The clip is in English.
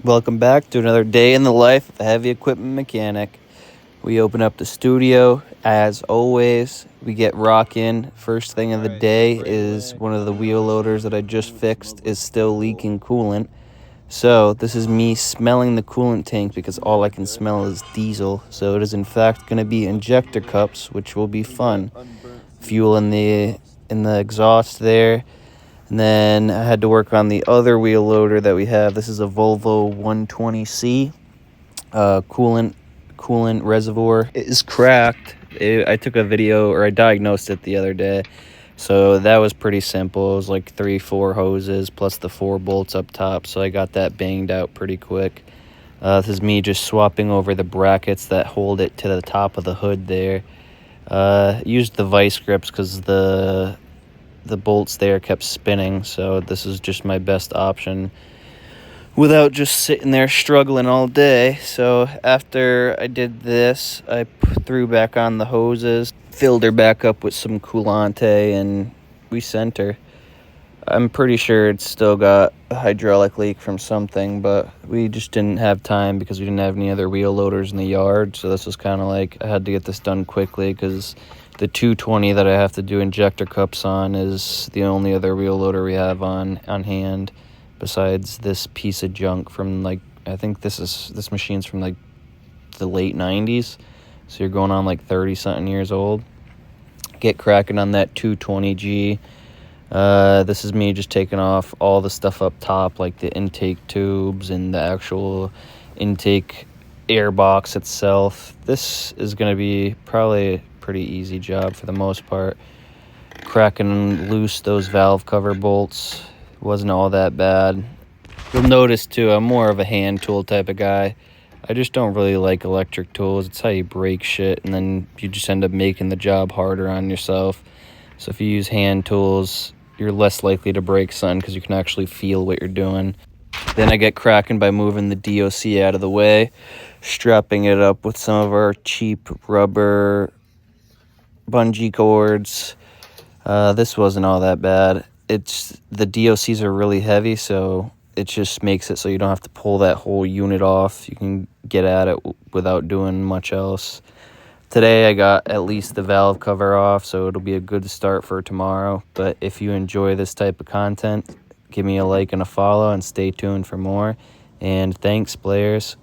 Welcome back to another day in the life of a heavy equipment mechanic. We open up the studio as always. We get rocking. First thing of the day is one of the wheel loaders that I just fixed is still leaking coolant. So this is me smelling the coolant tank because all I can smell is diesel. So it is in fact going to be injector cups, which will be fun. Fuel in the exhaust there. And then I had to work on the other wheel loader that we have. This is a Volvo 120C. Coolant reservoir is cracked. I took a video, or I diagnosed it the other day. So that was pretty simple. It was like 3-4 hoses plus the 4 bolts up top. So I got that banged out pretty quick. This is me just swapping over the brackets that hold it to the top of the hood there. Used the vice grips because the bolts there kept spinning, so this is just my best option without just sitting there struggling all day. So after I did this, I threw back on the hoses, filled her back up with some Coolante, and we sent her. I'm pretty sure it's still got a hydraulic leak from something, but we just didn't have time because we didn't have any other wheel loaders in the yard. So this was kind of like I had to get this done quickly because the 220 that I have to do injector cups on is the only other wheel loader we have on hand besides this piece of junk from like, I think this machine's from like the late 90s. So you're going on like 30 something years old. Get cracking on that 220G. This is me just taking off all the stuff up top, like the intake tubes and the actual intake air box itself. This is going to be probably a pretty easy job for the most part. Cracking loose those valve cover bolts wasn't all that bad. You'll notice too, I'm more of a hand tool type of guy. I just don't really like electric tools. It's how you break shit, and then you just end up making the job harder on yourself. So if you use hand tools, you're less likely to break something because you can actually feel what you're doing. Then I get cracking by moving the DOC out of the way, strapping it up with some of our cheap rubber bungee cords. This wasn't all that bad. The DOCs are really heavy, so it just makes it so you don't have to pull that whole unit off. You can get at it without doing much else. Today I got at least the valve cover off, so it'll be a good start for tomorrow. But if you enjoy this type of content, give me a like and a follow and stay tuned for more. And thanks, players.